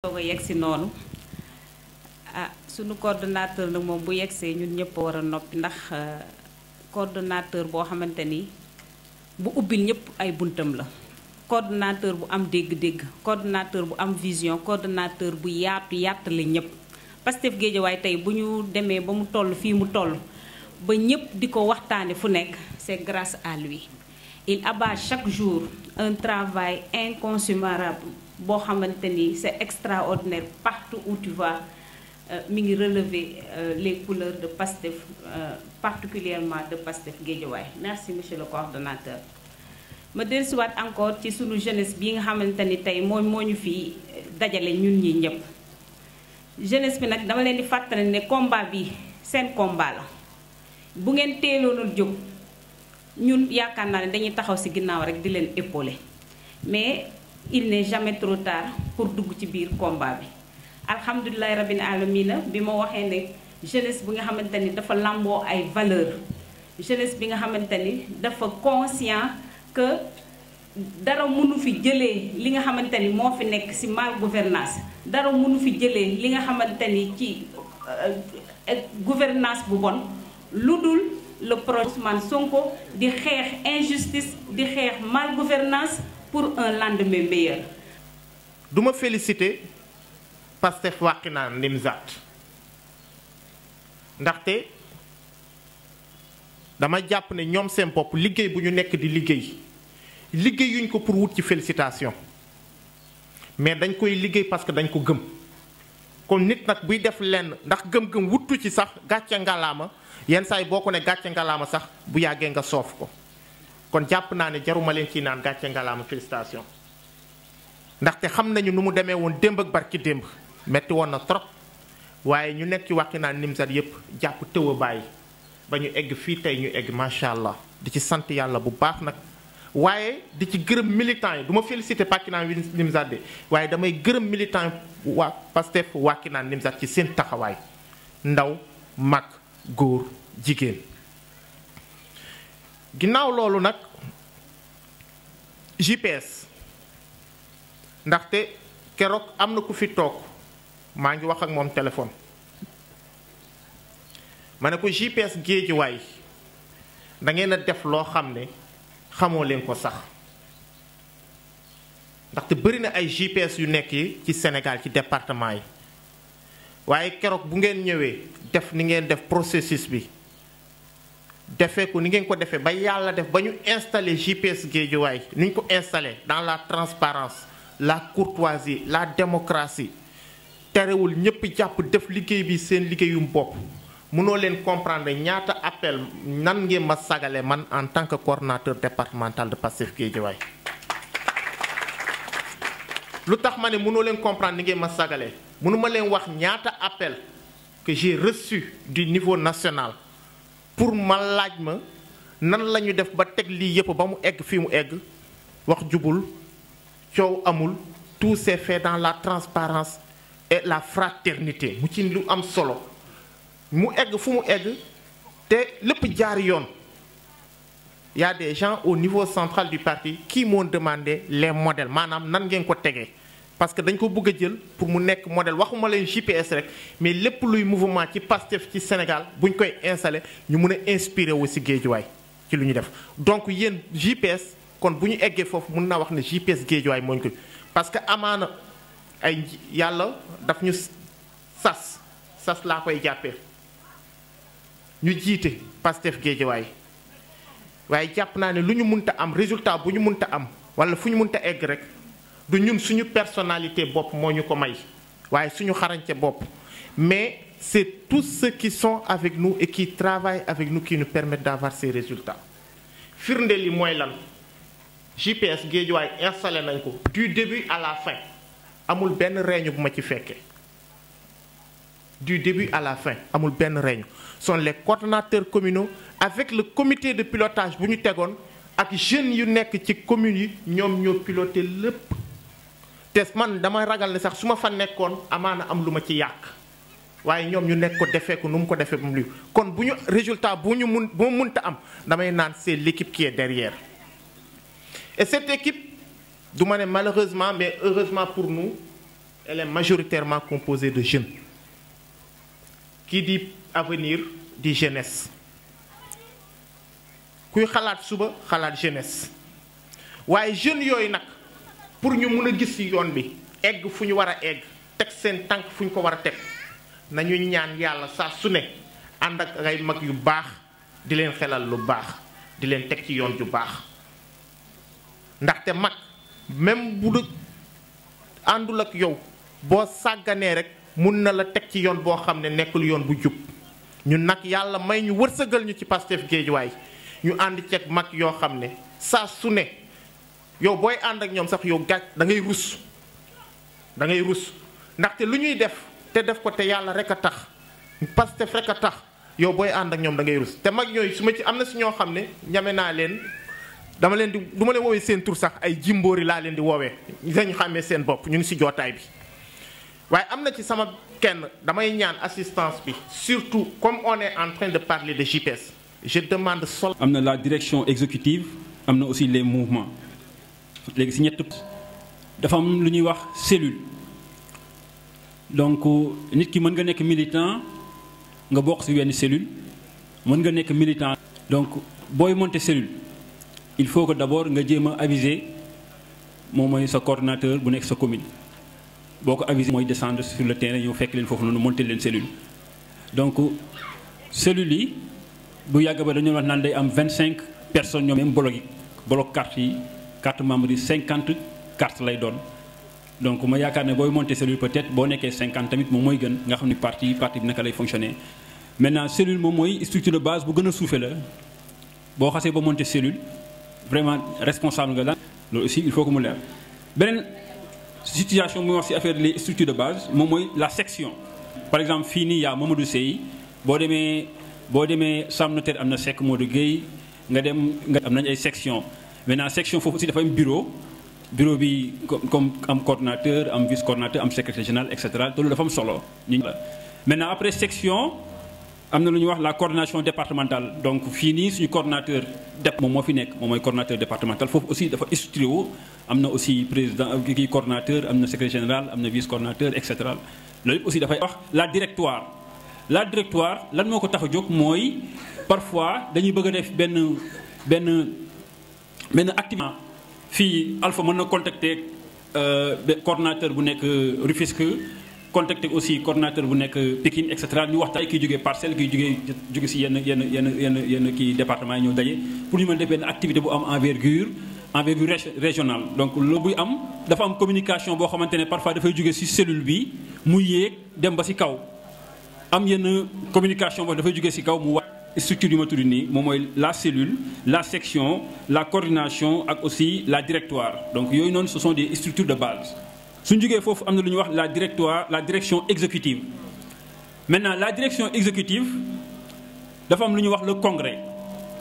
soog a yegsi noonu sunu coordonnateur nag moom bu yegsee ñun ñëpp war a noppi ndax coordonnateur boo xamante ni bu ubbil ñëpp ay buntam la. coordonnateur bu am dégg-dégg coordonnateur bu am vision coordonnateur bu yaatu yàttale ñëpp Pastef Guédiawaye tey bu ñu demee ba mu toll fii mu toll ba ñëpp di ko waxtaane fu nekk c'est grâce à lui. Il abat chaque jour un travail incommensurable boo xamante ni c'est extraordinaire partout où tu vas mi ngi relever les couleurs de Pastef particulièrement de Pastef Guédiawaye. Merci monsieur le coordonnateur. ma dellusiwaat encore ci sunu jeunesse bi nga xamante ni tey moo ñu fi dajale ñun ñi ñëpp jeunesse bi nag dama leen di fàttali ne combat bi seen combat la bu ngeen teeloonul jóg ñun yaakaar naa ne dañuy taxaw ci ginnaaw rek di leen épauler mais il n'est jamais trop tard pour dugg ci biir combat bi. alhamdulilah rabbil alamina bi ma waxee ne jeunesse bi nga xamante ni dafa làmboo ay valeurs jeunesse bi nga xamante ni dafa conscient que dara mënu fi jëlee li nga xamante ni moo fi nekk ci mal gouvernance dara mënu fi jëlee li nga xamante ni ci gouvernance bu bon lu dul le projet Ousmane Sonko di xeex injustice di xeex mal gouvernance pour un lendemain meilleur. duma féliciter Pastef Wakhinane Nimzatt ndaxte dama jàpp ne ñoom seen bopp liggéey bu ñu nekk di liggéeyuñ ko pour wut ci félicitation mais dañ koy liggéey parce que dañ ko gëm kon nit nag buy def lenn ndax gëm-gëm wuttu ci sax gàcce ngalaama yenn saa yi boo ko ne gàcce ngalaama sax bu yàggee nga soof ko kon jàpp naa ne jaruma leen ci naan gàcce ngalaama félicitation ndaxte xam nañu nu mu demee woon démb ak barki démb metti woon na trop waaye ñu nekk ci Wakhinane Nimzatt yépp jàpp tëw a bàyyi ba ñu egg fii tey ñu egg macha allah di ci sant yàlla bu baax nag waaye di ci gërëm militants yi du ma féliciter Wakhinane Nimzatt de waaye damay gërëm militants waa Pastef Wakhinane Nimzatt ci seen taxawaay ndaw mag góor jigéen. ginnaaw loolu nag JPS ndaxte keroog am na ku fi toog maa ngi wax ak moom téléphone ma ne ko JPS Guédiawaye da ngeen a def loo xam ne xamoo leen ko sax ndaxte bëri na ay JPS yu nekk ci Sénégal ci département yi waaye keroog bu ngeen ñëwee def ni ngeen def processus bi defee ko ni ngeen ko defee ba yàlla def ba ñu installé JPS Guédiawaye ni ñu ko installé dans la transparence la courtoisie la démocratie terewul ñëpp jàpp def liggéey bi seen liggéeyum bopp mënoo leen comprendre ñaata appel nan ngeen ma sagale man en tant que coordonnateur départemental de Pastef Guédiawaye lu tax ma ne mënoo leen comprendre ni ngeen ma sagale mënuma leen wax ñaata appel que j'ai reçu du niveau national pour ma laaj ma nan la ñu def ba teg lii yëpp ba mu egg fii mu egg wax jubul coow amul tout s'est fait dans la transparence et la fraternité mu ci lu am solo mu egg fu mu egg te lépp jaar yoon. Y a des gens au niveau central du parti qui m'ont demandé les modèles maanaam nan ngeen ko tegee parce que dañ ko bëgg a jël pour mu nekk modèle waxuma leen JPS rek mais lépp luy mouvement ci Pastef ci Sénégal buñ koy installé ñu mun a inspiré wu ci Guédiawaye ci lu ñu def donc yéen JPS kon bu ñu eggee foofu mun naa wax ne JPS Guédiawaye moo ñu ko parce que amaana ay yàlla daf ñu sas laa koy jàppee ñu jiite Pastef Guédiawaye waaye jàpp naa ne lu ñu munta am résultat bu ñu munta am wala fu ñu munta egg rek du ñun suñu personnalité bopp moo ñu ko may waaye suñu xarañte bopp mais c'est tous ceux qui sont avec nous et qui travaillent avec nous qui nous permettent d'avoir ces résultats firnde li mooy lan JPS Guédiawaye installé nañ ko du début à la fin amul benn réunion bu ma ci fekkee du début à la fin amul benn réunion sont les coordonnateurs communaux avec le comité de pilotage bu ñu tegoon ak jeunes yu nekk ci communes yi ñoom ñoo piloté lépp te man dama ragal ne sax su ma fa nekkoon amaana am lu ma ci yàq waaye ñoom ñu nekk ko defee ko nu mu ko defee ba mu lii kon bu ñu résultat bu ma munta am damay naan c'est l'équipe qui est derrière et cette équipe du ma ne malheureusement mais heureusement pour nous elle est majoritairement composée de jeunes. Qui dit avenir dit jeunesse. Kuy xalaat suba xalaat jeunesse. waaye jeunes yooyu nag pour ñu mun a gis ci yoon bi egg fu ñu war a egg teg seen tànk fu ñu ko war a teg nañu ñaan yàlla saa su ne ànd ak ay mag yu baax di leen xelal lu baax di leen teg ci yoon ju baax ndaxte mag même bu àndul ak yow boo sàgganee rek mun na la teg ci yoon boo xam ne nekkul yoon bu jub ñun nag yàlla may ñu wërsëgal ñu ci Pastef Guédiawaye ñu ànd ceeg mag yoo xam ne saa su ne yow booy ànd ak ñoom sax yow gàcc da ngay rus ndaxte lu ñuy def te def ko te yàlla rek a tax Pastef rek a tax yow booy ànd ak ñoom da ngay rus te mag ñooyu su ma ci am na si ñoo xam ne ñame naa leen dama leen di du ma leen woowee seen tur sax ay jimboori laa leen di woowee dañu xàmmee seen bopp ñu ngi si jootaay bi waaye am na ci sama kenn damay ñaan assistance bi surtout comme on est en train de parler de JPS je demande sol am na la direction exécutive am na aussi les mouvements léegi si ñett dafa am lu ñuy wax cellule donc nit ki mën nga nekk militant nga bokk si wenn cellule mën nga nekk militant donc booy monter cellule il faut que d'abord nga jéem a aviser moom mooy sa coordonnateur bu nekk sa commune boo ko aviser mooy descendre sur le terrain ñëw fekk leen foofu noonu monter leen cellule donc cellule yi bu yàgg ba dañoo wax naan day am 25 personnes ñoom même bloc carte yi carte membre yi 50 carte lay doon donc ma yaakaar ne booy monter cellule peut-être boo nekkee 50 tamit moom mooy gën nga xam ni parti bi naka lay fonctionner maintenant cellule moom mooy structure de base bu gën a suufee la boo xasee ba monter cellule vraiment responsable nga la loolu aussi il faut que mu leer beneen situation bu ñu wax ci affaire les structures de base moom mooy la section par exemple fii nii yaa Mamadou Sey boo demee Sam Notaire am na Seck Modou Gueye nga am nañ ay section maintenant section foofu aussi dafa am bureau bi comme am coordonnateur am vice coordonnateur am secrétaire général et cetera te loolu dafa am solo maintenant après section am na lu ñuy wax la coordination départementale donc fii nii suñu coordonnateur moom moo fi nekk moom mooy coordonnateur départemental foofu aussi dafa structuré wu am na aussi président kii coordonnateur am na secrétaire général am na vice coordonnateur et cetera loolu aussi dafay wax la directoire lan moo ko tax a jóg mooy parfois dañuy bëgg a def benn activité fii Alpha mën na contacter coordonnateur bu nekk Rufisque contacter aussi coordonnateur bu nekk Pikine et cetera ñu waxtaan kiy jógee Parcelles kiy jóge si yenn kii département yi ñëw daje pour ñu mën def benn activité bu am envergure régionale donc loolu buy am dafa am communication boo xamante ne parfois dafay jóge si cellule bi mu yéeg dem ba si kaw am yenn communication boo dafay jóge si kaw mu wax structure yu ma tudd nii moom mooy la cellule la section la coordination ak aussi la directoire donc yooyu noonu ce sont des structures de base suñ jógee foofu am na lu ñuy wax la direction exécutive maintenant la direction exécutive dafa am lu ñuy wax le congrès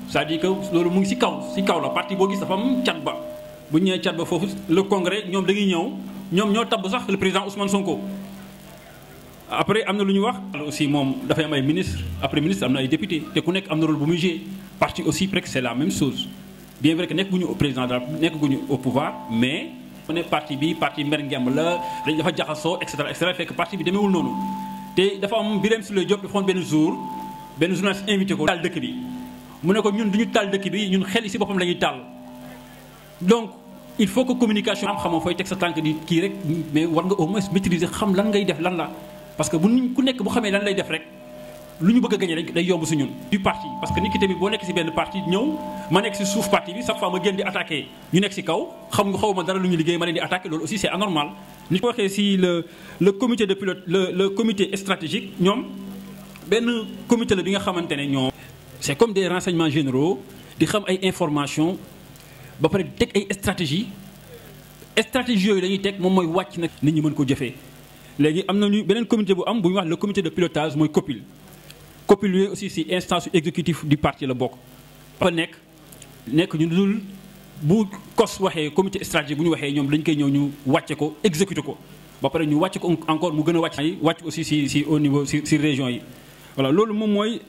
c'est-à-dire que loolu mu ngi ci kaw la parti boo gis dafa am cat ba bu ñu ñëwee cat ba foofu le congrès ñoom dañuy ñëw ñoom ñoo tabb sax le président Ousmane Sonko après am na lu ñuy wax aussi moom dafay am ay ministre après ministre am na ay député te ku nekk am na rôle bu muy jouer parti aussi presque c'est la même chose bien vrai que nekk guñu au président nekk guñu au pouvoir mais mu ne parti bi parti mer ngemb la dañ dafa jaxasoo et cetera fekk parti bi demeewul noonu te dafa am Birame Souleye Diop dafa am benn journaliste invité ko taal dëkk bi mu ne ko ñun duñu taal dëkk bi ñun xel yi ci boppam la ñuy taal donc il faut que communication xam-xamoo fooy teg sa tànk di kii rek mais war nga au moins maîtriser xam lan ngay def lan la parce que bu ku nekk bu xamee lan lay def rek lu ñu bëgg a gagner day yomb si ñun du parti parce que nit ki tamit boo nekk si benn parti ñëw ma nekk si suuf parti bi chaque fois ma génn di attaquer ñu nekk si kaw xaw ma dara lu ñu liggéey ma leen di attaquer loolu aussi c'est anormal. ni ko waxee si le comité de pilote le comité stratégique ñoom benn comité la bi nga xamante ne ñoom c'est comme des renseignements généraux di xam ay informations ba pare teg ay stratégie yooyu dañuy teg moom mooy wàcc nag nit ñi mën ko jëfee léegi am nañu beneen comité bu am bu ñuy wax le comité de pilotage mooy COPIL yooyu aussi si instance exécutive du parti la bokk fa nekk ñu dul bu COS waxee comité stratégique bu ñu waxee ñoom dañ koy ñëw ñu wàcce ko exécuter ko ba pare ñu wàcce ko encore mu gën a wàcc aussi si au niveau si région yi voilà loolu moom mooy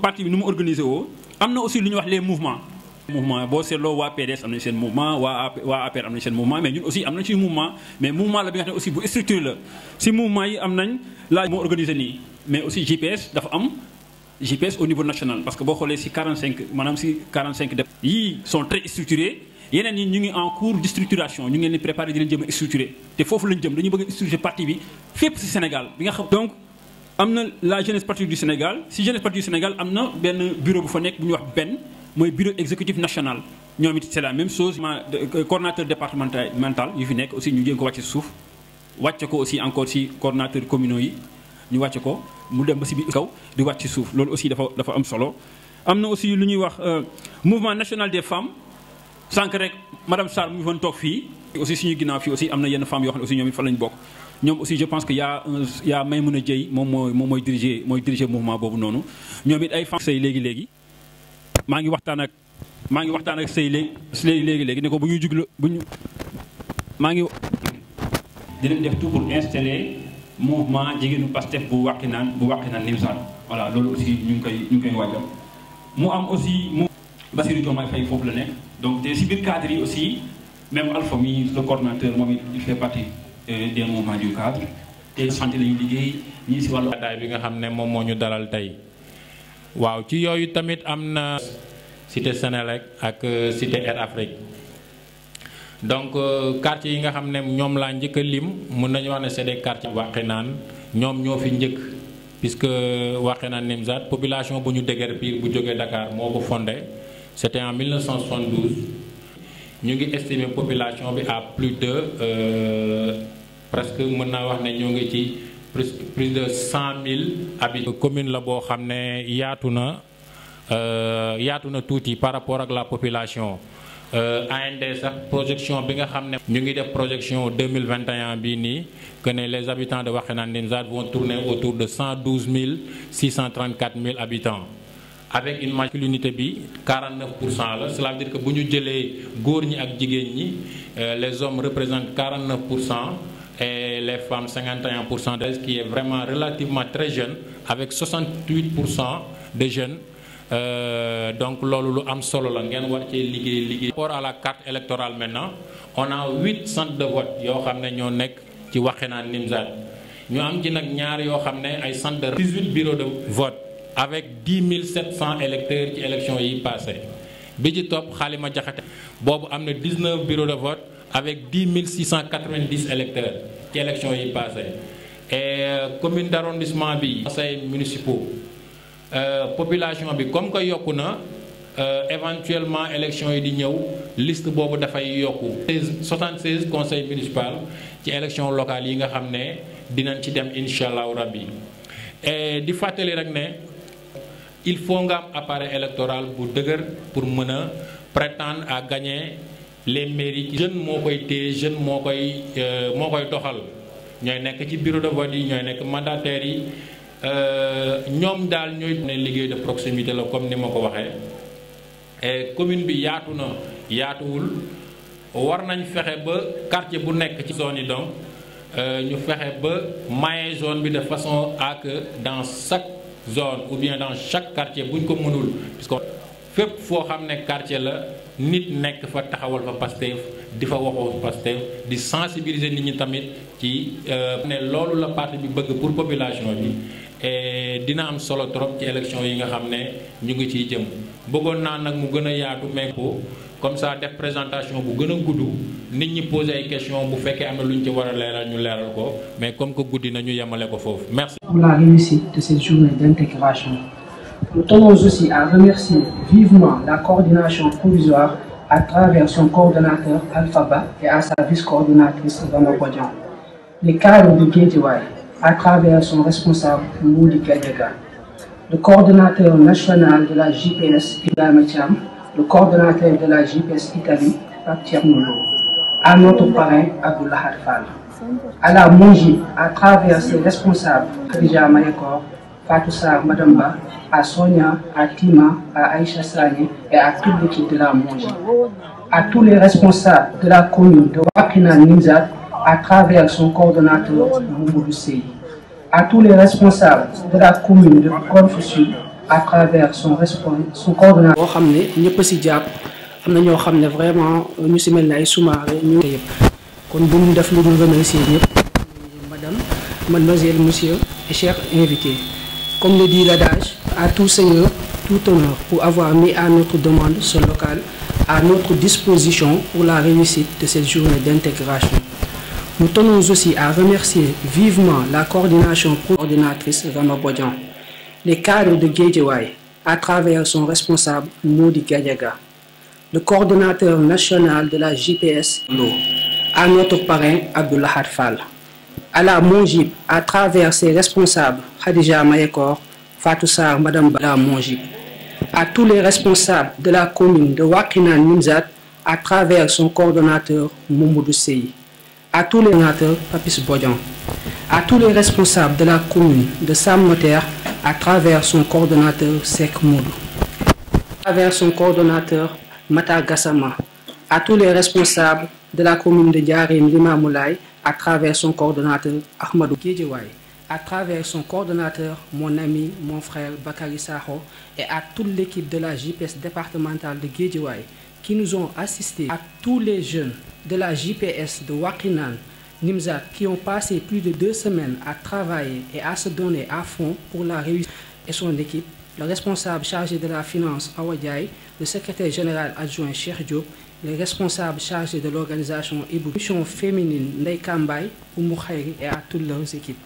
parti bi nu mu organisé woo am na aussi lu ñuy wax les mouvements mouvement boo seetloo waa PDS am nañ seen mouvement waa APR am nañ seen mouvement mais ñun aussi am nañ ci mouvement mais mouvement la bi nga xam ne aussi bu structuré la si mouvement yi am nañ laa moo organisé nii mais aussi JPS dafa am JPS au niveau national parce que boo xoolee si 45 maanaam si 45 def yii sont très structurés yeneen yi ñu ngi en cours de structuration ñu ngi leen di préparé di leen jëm a structuré te foofu lañ jëm dañu bëgg a structuré parti bi fépp si Sénégal bi nga xam donc am na la jeunesse patriotique du Sénégal si jeunesse patriotique du Sénégal am na benn bureau bu fa nekk bu ñuy wax benn mooy bureau exécutif national ñoom it c'est la même chose coordonnateur départemental yu fi nekk aussi ñu jéem ko wàcce suuf wàcce ko aussi encore si coordonnateur communaux yi ñu wàcce ko mu dem ba si biir kaw di wàcc ci suuf loolu aussi dafa am solo. am na aussi lu ñuy wax mouvement national des femmes sànq rek madame Sarr mu ngi doon toog fii aussi suñu ginnaaw fii aussi am na yenn femmes yoo xam ne aussi ñoom it fa lañ bokk ñoom aussi je pense que y a Maymouna Dieye moom mooy diriger mouvement boobu noonu ñoom it ay femmes sëy léegi maa ngi waxtaan ak sëy léegi ne ko bu ñuy juglu bu ñu maa ngi dinañ def tout pour installer mouvement jigéenu Pastef bu Wakhinane Nimzatt voilà loolu aussi ñu ngi koy waajal mu am aussi mu Bassirou Diomaye Faye foofu la nekk donc te si biir cadre yi aussi même Alpha mi le coordonnateur moom il fait partie des mouvements du cadre te santé la ñuy liggéey ñii si wàllu daay bi nga xam ne moom moo ñu dalal tey waaw ci yooyu tamit am na cité Sénélec ak cité Air Afrique donc quartier yi nga xam ne ñoom laa njëkk a lim mun nañu wax ne c'est des quartiers Wakhinane ñoom ñoo fi njëkk puisque Wakhinane Nimzatt population bu ñu déguerpir bu jógee Dakar moo ko fondé c'était en 1972 ñu ngi estimer population bi à plus de presque mën naa wax ne ñoo ngi ci plus de 100 000 habitants. commune la boo xam ne yaatu na tuuti par rapport ak la population AND sax projection bi nga xam ne ñu ngi def projection 2021 bii nii que ne les habitants de Wakhinane Nimzatt vont tourner autour de 112 634 000 habitants avec une masculinité bi 49% la cela veut dire que bu ñu jëlee góor ñi ak jigéen ñi les hommes représentent 49% et les femmes 51%, ce qui est vraiment relativement très jeune avec 68% de jeunes. Donc loolu lu am solo la ngeen war cee liggéey. Par rapport à la carte électorale maintenant on a 8 centres de vote yoo xam ne ñoo nekk ci Wakhinane Nimzatt ñu am ci nag ñaar yoo xam ne ay centres de 18 bureaux de vote avec 10 700 électeurs ci élection yi passé bi ci topp Xaalima Jaxate boobu am na 19 bureaux de vote avec 10 690 électeurs ci élection yi passé et commune d'arrondissement bi conseils municipaux population bi comme que yokku na éventuellement élection yi di ñëw liste boobu dafay yokku 76 conseils municipaux ci élection locale yi nga xam ne dinañ ci dem incha allahu rabbi et di fàttali rek ne il faut nga am appareil électoral bu dëgër pour mën a prétendre à gagner les mairies. Jeune moo koy téye jeune moo koy doxal ñooy nekk ci bureau de vote yi ñooy nekk mandataires yi ñoom daal ñooy ne liggéey de proximité la comme ni ma ko waxee et commune bi yaatu na yaatuwul war nañ fexe ba quartier bu nekk ci zone yi donc ñu fexe ba mailler zone bi de façon à que dans chaque zone ou bien dans chaque quartier bu ñu ko mënul parce que fépp foo xam ne quartier la nit nekk fa taxawal fa Pastef di fa waxoo Pastef di sensibiliser nit ñi tamit ci ne loolu la parti bi bëgg pour population bi et dina am solo trop ci élection yi nga xam ne ñu ngi ciy jëm bëggoon naa nag mu gën a yaatu mais ko comme ça def présentation bu gën a gudd nit ñi poser ay questions bu fekkee am na lu ñu ci war a leeral ñu leeral ko mais comme que guddi na ñu yemale ko foofu merci. Pour la réussite de cette journée d'intégration, nous tenons aussi à remercier vivement la coordination provisoire à travers son coordonnateur Alpha Ba et à sa vice-coordonnatrice Bamba Bodian, les cadres de Guédiawaye à travers son responsable Moudi Gadiaga, le coordonnateur national de la JPS Ibrahima Thiam, le coordonnateur de la JPS Italie Pape Thierno Lo, à notre parrain Abdoulaye Fall, à la Monji à travers ses responsables Khadija Mayekor, Fatou Sarr Madamba, à Sonia, à Tima, à Aïcha Sani et à toute l'équipe de la Monji, à tous les responsables de la commune de Wakhinane Nimzatt à travers son coordonnateur Mamadou Sey, à tous les responsables de la commune de Golf Sud à travers son coordonnateur. boo xam ne ñëpp a si jàpp am na ñoo xam ne vraiment ñu si mel ne ay Soumaré ñu yëpp kon bu ñu def lu ñu remercier ñëpp madame, mademoiselle, monsieur et chers invités. Comme le dit l'adage, à tout seigneur, tout honneur pour avoir mis à notre demande ce local à notre disposition pour la réussite de cette journée d'intégration. Nous tenons aussi à remercier vivement la coordinatrice Rama Bodian, les cadres de Guédiawaye à travers son responsable Modi Gadiaga, le coordonnateur national de la JPS, à notre parrain Abdullah Fall, à la Mongib à travers ses responsables Khadija Mayekor, Fatou Sarr, Madame Bala Mongib, à tous les responsables de la commune de Wakhinane Nimzatt à travers son coordonnateur Mamadou Sey, à tous les coordonnateurs Papis Bodian, à tous les responsables de la commune de Sam Notaire à travers son coordonnateur Sek Moudou, à travers son coordonnateur Mata Gassama, à tous les responsables de la commune de Diarème Limamoulaye à travers son coordonnateur Ahmadou Guédiawaye, à travers son coordonnateur, mon ami, mon frère Bakary Sakho, et à toute l'équipe de la JPS départementale de Guédiawaye qui nous ont assistés, à tous les jeunes de la JPS de Wakhinane Nimzatt qui ont passé plus de 2 semaines à travailler et à se donner à fond pour la réussite et son équipe, le responsable chargé de la finance Awa Diaye, le secrétaire général adjoint Cheikh Diop, les responsables chargés de l'organisation Évolution féminine Ndeye Kambay, Oumou Khayri et à toutes leurs équipes.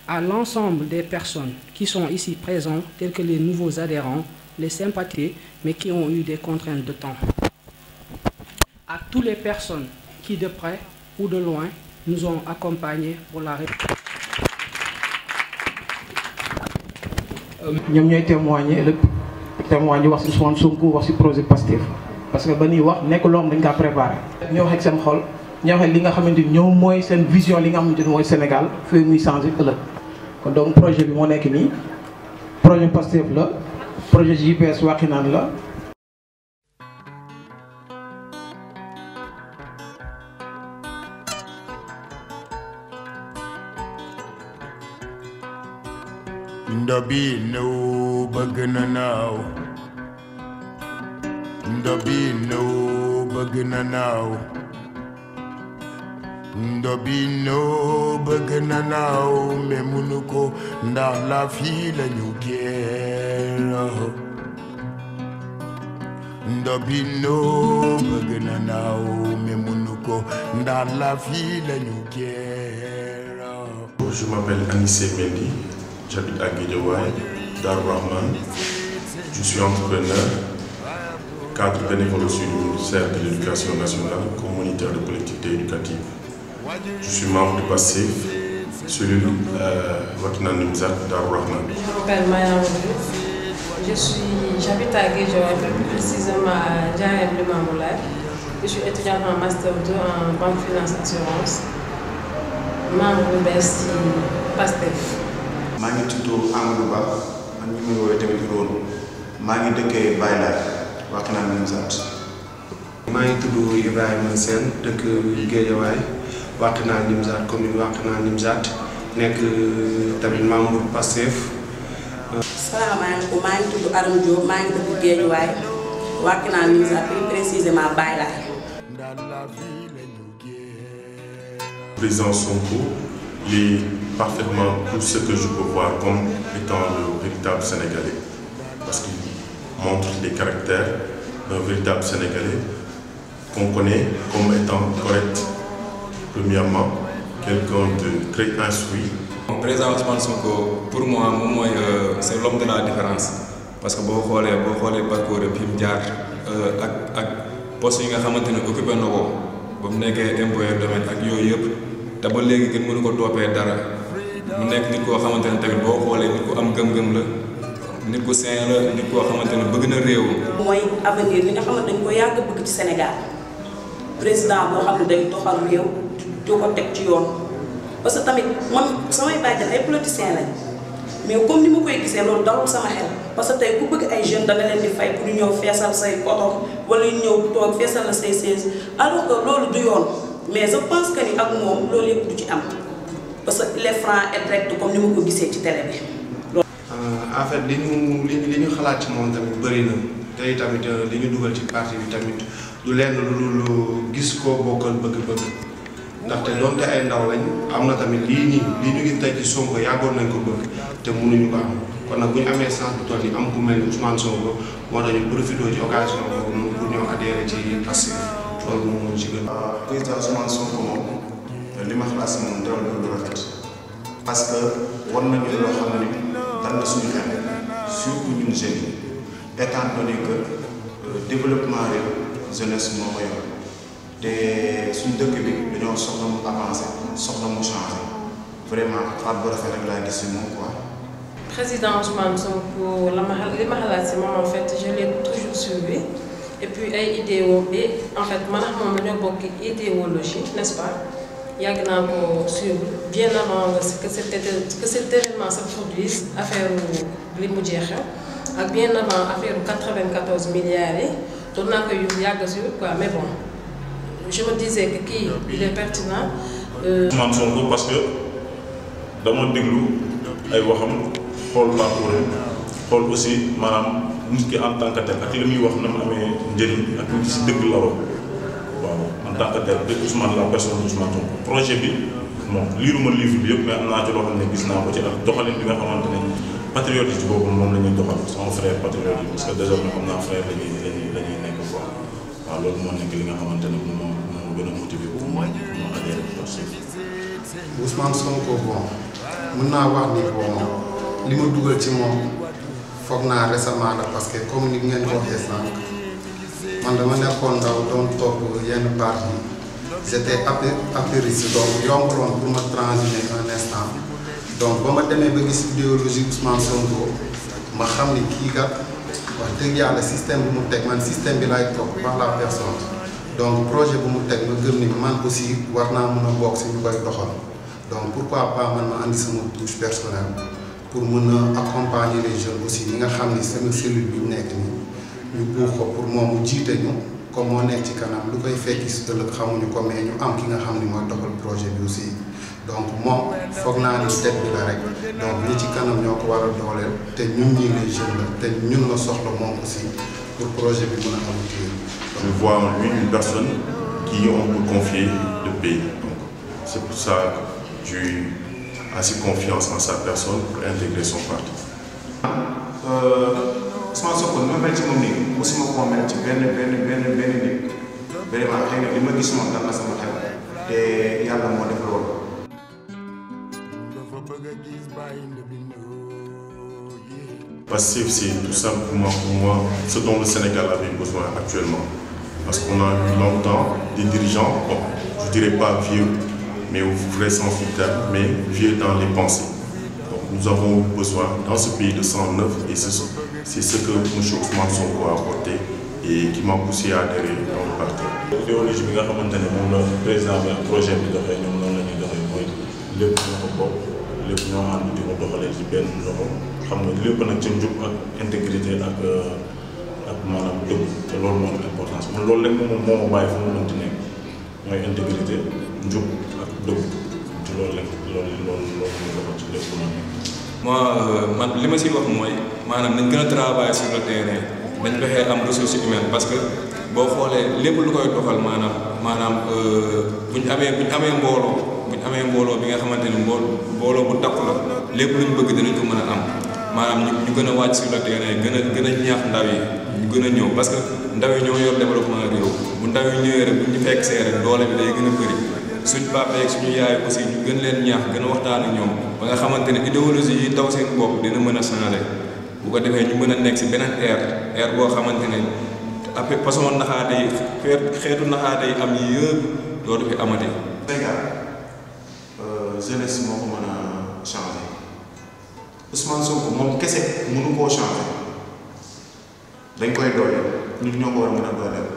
À l'ensemble des personnes qui sont ici présentes, tels que les nouveaux adhérents, les sympathisants, mais qui ont eu des contraintes de temps. À toutes les personnes qui, de près ou de loin, nous ont accompagnés pour la réponse. Nous avons témoigné wax ci Ousmane Sonko wax ci projet Pastef parce que ba ñuy wax nekk loo xam dañ kaa préparé. ñoo wax ak seen xol ñoo wax li nga xamante ni ñoom mooy seen vision li nga xamante ni mooy Sénégal fii muy changé ëllëg kon donc projet bi moo nekk nii projet Pastef la projet JPS Wakhinane la. Ndobi no bagana now. Ndobi no bagana now. Ndobi no bagana now. Me munuko ndax la fi la ñu gëna. Ndobi no bagana now. Me munuko ndax la fi la ñu gëna. Je m'appelle Anissé Mendy. J'habite à Guédiawaye, Darou Rahman. Je suis entrepreneur, cadre bénévole sur le ministère de l'Éducation nationale comme moniteur de collectivité éducative. Je suis membre du Pastef, cellule Wakhinane Nimzatt, Darou Rahman. Je m'appelle Maya Diouf. J'habite à Guédiawaye, plus précisément à Diarème Limamoulaye. Je suis étudiante en Master 2 en banque finance assurance, membre du BSI Pastef. Je suis Amadou Ba, je suis Rone. Je suis dëkkee Baylaay, Wakhinane Nimzatt. Je suis Ibrahima Sène, dëkk Guédiawaye, Wakhinane Nimzatt, commune Wakhinane Nimzatt, nekk tamit membre Pastef. Salaamaaleykum, je suis Aram Diop, je suis dëkk Guédiawaye, Wakhinane Nimzatt, plus précisément Baylaay. Président Sonko, il est parfaitement tout ce que je peux voir comme étant le véritable Sénégalais. Parce qu'il montre les caractères d'un véritable Sénégalais qu'on connaît comme étant correct. Premièrement, quelqu'un de très instruit. Le président Ousmane Sonko, pour moi, c'est l'homme de la différence. Parce que si vous regardez le parcours de Pimdiar, avec le poste qu'il a occupé, ba mu nekkee employé domaine ak yooyu yëpp te ba léegi kenn mënu ko toppee dara mu nekk nit koo xamante ne tamit boo xoolee nit ku am gëm-gëm la nit ku sain la nit koo xamante ne bëgg na réew. mooy avenir li nga xamante dañ ko yàgg bëgg ci Sénégal président boo xam ne day doxal réew di ko teg ci yoon parce que tamit man samay bàjjan ay politiciens lañ mais comme ni ma koy gisee loolu dawul sama xel parce que tey ku bëgg ay jeunes da nga leen di fay pour ñu ñëw feesal say oto wala ñu ñëw toog feesal la say siège alors que loolu du yoon mais je pense que ni ak moom loolu yëpp du ci am parce que il est franc et direct comme ni ma ko gisee ci télé bi. En fait li ñu xalaat ci moom tamit bëri na tey tamit li ñu dugal ci parti bi tamit du lenn lu gis koo bokkal bëgg-bëgg ndaxte doonte ay ndaw lañ am na tamit lii ñu gis tey ci Sonko yàggoon nañ ko bëgg te mënuñu ko am kon nag bu ñu amee chance bu toll nii am ku mel ni Ousmane Sonko moo tax ñu profité ci occasion boobu noonu pour ñoo adhéré ci Pastef loolu moom moo ci gën. président Ousmane Sonko moom li ma xalaat si moom dara lu rafet parce que war nañu loo xam ne dal na suñu xel surtout ñun jeunes yi étant donné que développement réew jeunesse moo ko yor te suñu dëkk bi dañoo soxla mu avancé soxla mu changé vraiment xaat bu rafet rek laa gis si moom quoi. Président Ousmane Sonko li ma xalaat si moom en fait je l'ai toujours suivi et puis ay idéaux bi en fait man ak moom dañoo bokk idéologie n'est-ce pas yàgg naa ko suivre bien avant que cet événement se produise affaire li mu jeexee ak bien avant affaire 94 milliards yi doon naa koy yàgg suivre quoi mais bon je me disais que kii il est pertinent. Ousmane Sonko parce que dama déglu ay waxam xool parcours xool aussi maanaam nit ki en tant que tel ak li muy wax na mu amee njëriñ ak nit si dëgg la wax waaw en tant que tel dëgg Ousmane la personne Ousmane Sonko projet bi bon liiruma livre bi yëpp mais am naa ci loo xam ne gis naa ko ci ak doxalin bi nga xamante ne patriote ci boobu moom la ñuy doxal sama frère patriote yi parce que désormais xam naa frère lañuy nekk quoi waaw loolu moo nekk li nga xamante ne moo gën a motivé pour moo adhéré Ousmane Sonko bon mën naa wax ni bon li ma dugal ci moom foog naa récemment la parce que comme ni ngeen ko waxee sànq man dama nekkoon ndaw doon topp yenn parti j'étais apériste donc yombuloon pour ma transiger un instant donc ba ma demee ba gis idéologie Ousmane Sonko ma xam ni kii kat wax dëgg yàlla système bu mu teg man système bi laay topp par la personne donc projet bu mu teg ma gëm ni man aussi war naa mën a bokk si ñu koy doxal donc pourquoi pas man ma andi sama touche personnelle pour mën a accompagner les jeunes aussi ñi nga xam ni sama cellule bi mu nekk nii ñu buux ko pour moom mu jiite ñu comme moo nekk ci kanam lu koy fekki si ëllëg xamuñu ko mais ñu am ki nga xam ni mooy doxal projet bi aussi donc moom foog naa ni tête bi la rek donc ñi ci kanam ñoo ko war a dooleel te ñun ñii les jeunes la te ñun la soxla moom aussi pour projet bi mën a aboutir. Je vois en lui une personne qui on peut confier le pays. Donc c'est pour ça que j'ai assez confiance en sa personne pour intégrer son parti. Ousmane Sonko ni ma mel ci moom nii mosuma koo mel ci benn nit vraiment xëy na li ma gis moom dal na sama xel te yàlla moo def loolu. Pastef, c'est tout simplement pour moi ce dont le Sénégal avait besoin actuellement. Parce qu'on a eu longtemps des dirigeants, bon, je dirais pas vieux, mais au vrai sens du terme, mais vieux dans les pensées. Donc nous avons eu besoin dans ce pays de 109 et c'est ce que M. Ousmane Sonko a apporté et qui m'a poussé à adhérer dans le parti. L'idéologie bi nga xamante ne moom la président bi ak projet bi doxee ñoom noonu la ñuy doxee mooy lépp ñoo ko bokk lépp ñoo ànd di ko doxalee ci benn loxo xam nga lépp nag ci njub ak intégrité ak maanaam dëgg te loolu moom importance man loolu rek moom moo ma bàyyi fu mu mënti nekk mooy intégrité njub ak dëgg ci loolu rek loolu ñu doxal ci lépp lu moi man li ma siy wax mooy maanaam nañ gën a travailler sur le terrain dañ fexee am ressources humaines parce que boo xoolee lépp lu koy doxal maanaam bu ñu amee mbooloo bi nga xamante ni mbooloo bu takku la lépp lu ñu bëgg dinañ ko mën a am maanaam ñu gën a wàcc sur le terrain gën a ñaax ndaw yi ñu gën a ñëw parce que ndaw yi ñoo yor développement réew bu ndaw yi ñëwee rek bu ñu fekk see rek doole bi day gën a bëri suñ papa yeeg suñu yaay aussi ñu gën leen ñaax gën a waxtaan ak ñoom ba nga xamante ne idéologie yi taw seen bopp dina mën a changer bu ko defee ñu mën a nekk si beneen ère boo xamante ne après façon naxaate yi xeetu naxaate yi am yëpp dootu fi amati. Sénégal jeunesse moo ko mën a changer Ousmane Sonko moom kese mënu koo changer dañ koy dooleel ñun ñoo ko war a mën a dooleel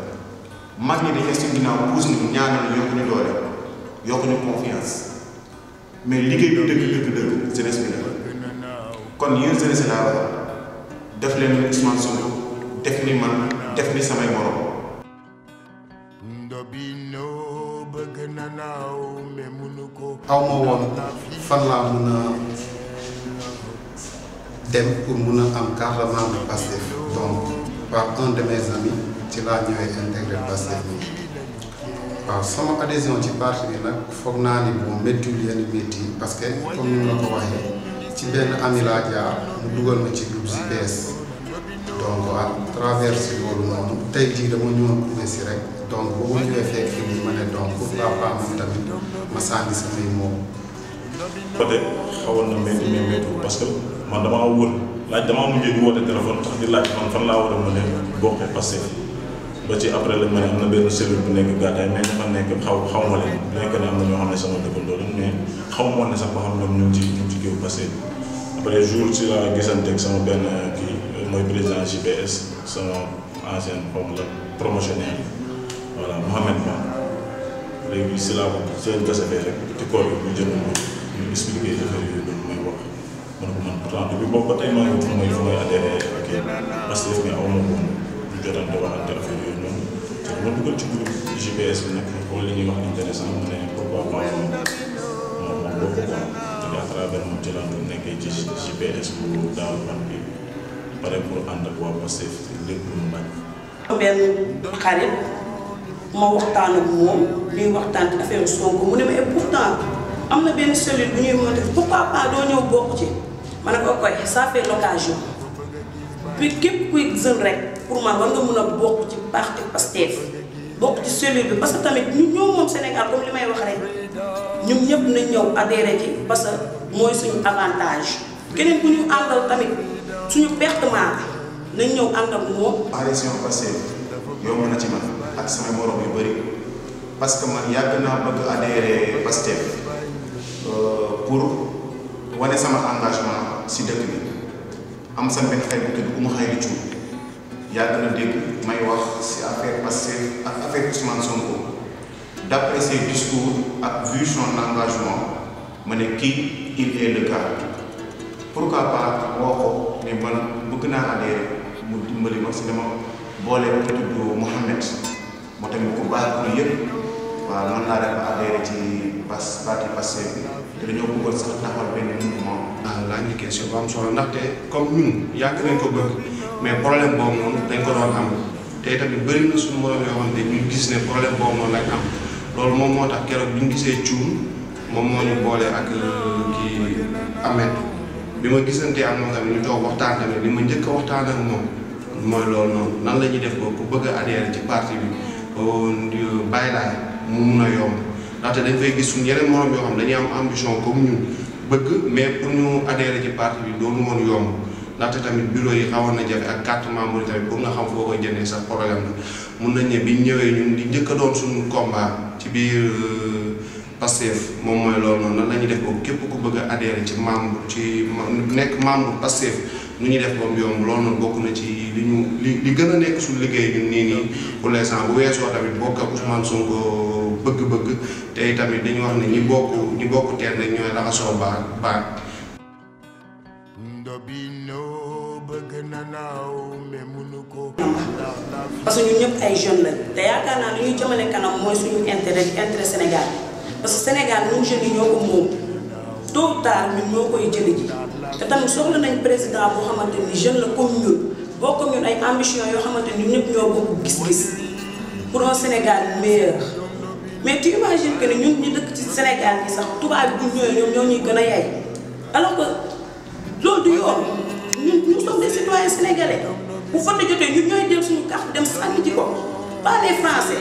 mag ñi dañuy si ginnaaw puus ñu ñaanal yokku ñu dooleel yokku ñu confiance mais liggéey bi dëgg jeunesse bi la kon yéen jeunesse laa war def leen ni Ousmane Sonko def ni man def ni samay morom. aw ma woon fan laa mën a dem pour mun a am carte membre Pastef donc par un de mes amis ci laa ñëwee intégré Pastef bi waaw sama adhésion ci parti bi nag foog naa ni bon méttiwul yenn métti parce que comme ni ma la ko waxee ci benn ami laa jaar mu dugal ma ci groupe JPS donc à travers si loolu noonu tey jii dama ñëwoon prouvé si rek donc boobu ñëwee fekk fi nii ma ne donc pourquoi pas man tamit ma sànni samay moom. peut-être xawoon na métti mais méttiwul parce que man damaa wër laaj damaa mujjee di woote téléphone tax di laaj man fan laa war a mën a bokkee Pastef ba ci après lañ ma ne am na benn cellule bu nekk gàddaay mais dafa nekk xaw ma leen nekk ne am na ñoo xam ne sama dëkkandoo lañ mais xaw ma woon ne sax ba xam ñoom ñu ngi ci géew Pastef après jour ci laa gisanteeg sama benn kii mooy président JPS sama ancien xaw ma la promotionnaire voilà Mohamed Ba léegi si laa ko seen gasafee rek ci koor yi ñu jënd ñu expliqué affaire yooyu doon may wax ma ne ko man pourtant depuis boobu ba tey maa ngi fu may adhéré ak Pastef mais aw ma woon ñu jotante waxante affaire yooyu noonu te ma dugal ci groupe JPS bi nag xool li ñuy wax intéressant mu ne pourquoi pas moom bokk quoi te à travers moom ci laa nekkee ci JPS bu daaw ban bi pare pour ànd ak waa Pastef lépp lu mu bañ. benn xarit ma waxtaan ak moom ñuy waxtaan ci affaire Sonko mu ne ma et pourtant am na benn cellule bu ñuy monté pourquoi pas doo ñëw bokk ci ma ne ko koy ça fait l'occasion puis képp kuy jeune rek pour man war nga mun a bokk ci parti Pastef bokk ci cellule bi parce que tamit ñun ñoo moom Sénégal comme li may wax rek ñun ñëpp nañ ñëw adhéré ci parce que mooy suñu avantage keneen ku ñu àndal tamit suñu pertement nañ ñëw ànd ak moom. adhésion Pastef yomb na ci man ak sama morom yu bëri parce que man yàgg naa bëgg adhéré Pastef pour wane sama engagement si dëkk bi am sama benn xarit bu tudd Oumou Khayri Thioub yàgg na dégg may wax si affaire Pastef ak affaire Ousmane Sonko d'après ses discours ak vu son engagement ma ne kii il est le gars pourquoi pas woo ko ne man bëgg naa adhéré mu dimbali ma si dama boole bu tudd Mouhamed moo tamit ku baax ku yëpp waaw man laa def adhéré ci parti Pastef bi te dañoo bëggoon sax taxawal benn mouvement. laaj ñu question bu am solo ndaxte comme ñun yàgg nañ ko bëgg mais problème boobu noonu dañ ko doon am te tamit bëri na suñu morom yoo xam ne ñu gis ne problème boobu noonu lañ am loolu moom moo tax keroog bi ñu gisee cuun moom moo ñu boole ak kii Ahmed bi ma gisantee ak moom tamit ñu toog waxtaan tamit li ma njëkk a waxtaan ak moom mooy loolu noonu nan la ñuy def ba ku bëgg a adhéré ci parti bi bàyyi laay mu mun a yomb ndaxte dañ fay gis suñu yeneen morom yoo xam dañuy am ambition comme ñun bëgg mais pour ñu adhéré ci parti bi doonu woon yomb ndaxte tamit bureau yi xawoon na jafe ak carte membre yi tamit pour nga xam foo koy jëndee sax problème la mun nañ ne biñ ñëwee ñun di njëkk a doon suñu combat ci biir Pastef moom mooy loolu noonu nan la ñuy def boobu képp ku bëgg a adhéré ci membre ci nekk membre Pastef nu ñuy def boobu yomb loolu noonu bokk na ci li gën a nekk suñu liggéey ñun nii pour l'instant bu weesoo tamit bokk ak Ousmane Sonko bëgg-bëgg te tamit dañu wax ne ñi bokk teen rek ñooy laxasoo baat parce que ñun ñëpp ay jeunes lañ te yaakaar naa li ñuy jëmale kanam mooy suñu intérêt Sénégal parce que Sénégal ñun jeunes yi ñoo ko moom tôt ou tard ñun ñoo koy jëli ji te tamit soxla nañ président boo xamante ni jeune la comme ñun boo comme ñun ay ambition yoo xamante ni ñun ñëpp ñoo bokk gis-gis pour un Sénégal meilleur mais tu imagines que ne ñun ñu dëkk ci Sénégal yi sax tubaab bi bu ñëwee ñoom ñoo ñuy gën a yaay alors que loolu du yoon ñun nous sommes des citoyens sénégalais bu vote jotee ñun ñooy jël suñu carte dem sànni ci ko pas les Français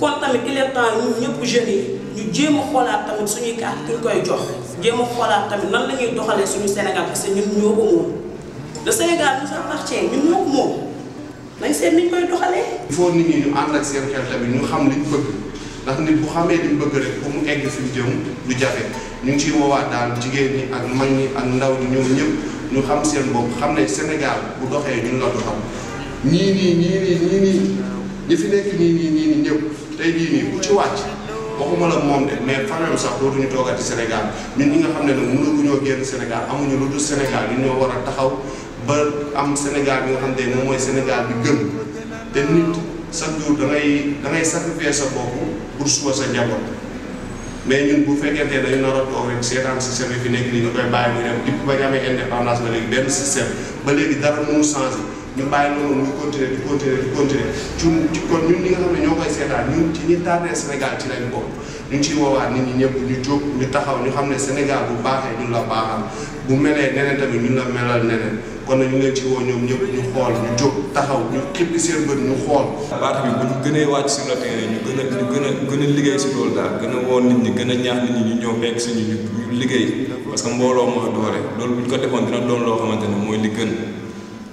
kon tamit il est temps ñun ñëpp jeunes yi ñu jéem a xoolaat tamit suñuy carte ki ñu koy jox jéem a xoolaat tamit nan la ñuy doxalee suñu Sénégal parce que ñun ñoo ko moom le Sénégal nous appartient ñun ñoo ko moom nañ seet ni ñu koy doxalee. il faut nit ñi ñu ànd ak seen xel tamit ñu xam liñ bëgg ndax nit bu xamee liñ bëgg rek pour mu egg fi mu jëm du jafe ñu ngi ciy woowaat daal jigéen ñi ak mag ñi ak ndaw ñi ñoom ñëpp ñu xam seen bopp xam ne Sénégal bu doxee ñun la doxal ñi fi nekk nii ñëpp tey jii nii ku ci wàcc waxuma la moom de mais famille sax dootuñu toogati Sénégal ñun ñi nga xam ne nag mënaguñoo génn Sénégal amuñu lu dul Sénégal ñun ñoo war a taxaw ba am Sénégal bi nga xam ne moom mooy Sénégal bi gën te nit chaque jour da ngay sacrifier sa bopp pour suba sa njaboot mais ñun bu fekkente dañu nar a toog rek seetaan système yi fi nekk nii ñu koy bàyyi muy dem depuis ba ñu amee indépendance ba léegi benn système ba léegi dara mënu changé ñu bàyyi loolu muy continuer di continuer ci kon ñun ñi nga xam ne ñoo koy seetaan ñun ci ñi tardé Sénégal ci lañ bokk ñu ngi ciy woowaat nit ñi ñëpp ñu jóg ñu taxaw ñu xam ne Sénégal bu baaxee ñun la baaxal bu melee neneen tamit ñun la melal neneen kon nag ñu leen ci woo ñoom ñëpp ñu xool ñu jóg taxaw ñu xippi seen bët ñu xool. parti bi bu ñu gënee wàcc sur le terrain ñu gën a liggéey si loolu daal gën a woo nit ñi gën a ñaax nit ñi ñu ñëw fekk suñu ñu liggéey parce que mbooloo mooy doole loolu bu ñu ko defoon dina doon loo xamante ne mooy li gën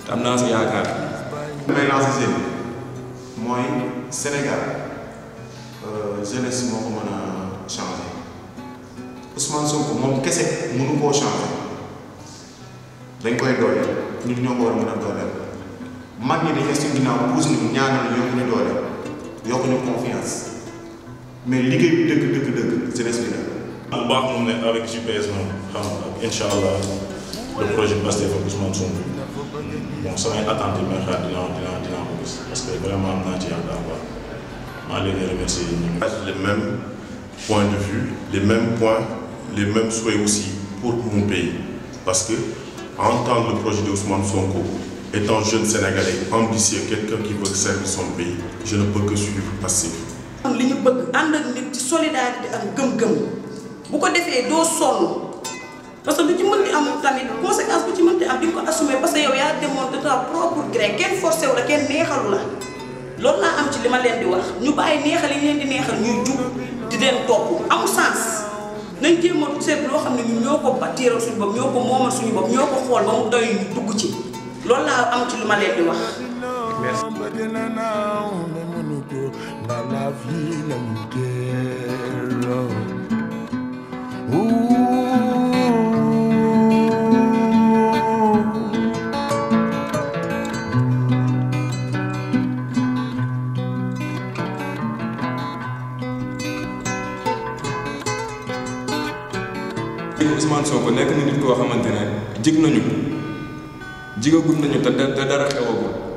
te am naa si yaakaar. may lancé seen mooy Sénégal jeunesse moo ko mën a changé Ousmane Sonko moom kese mënu koo changé dañ koy dooleel nit ñoo ko war a mën a dooleel mag ñi dañ si ginnaaw puus ñu ñaanal yokku ñu dooleel yokku ñu confiance mais liggéey bi dëgg jeunesse bi la. bu baax moom ne avec JPS moom xam nga incha allah le projet Pastef ak Ousmane Sonko bon samay attente yi may xaar dinaa ko gis parce que vraiment am naa ci yaakaar quoi maa leen di remercier les mêmes points de vue, les mêmes points, les mêmes souhaits aussi pour mon pays. Parce que entendre le projet d'Ousmane Sonko, étant jeune Sénégalais, ambitieux, quelqu'un qui veut servir son pays, je ne peux que suivre passif. li ñu bëgg ànd ak nit ci solidarité ak gëm-gëm bu ko defee doo sonn parce que lu ci mën di am tamit conséquence bu ci mën di am di nga ko assumer parce que yow yaa demoon de ta propre gré kenn forcé wu la kenn neexalu la loolu laa am ci li ma leen di wax ñu bàyyi neexal yi leen di neexal ñuy jug di leen topp amul sens nañ jéem a seet loo xam ne ñun ñoo ko bâtiral suñu bopp ñoo ko moomal suñu bopp ñoo ko xool ba mu doy ñu dugg ci loolu laa am ci li ma leen di wax. merci. Ousmane Sonko nekk na nit koo xamante ne jig nañu jigagul nañu te dara xewagul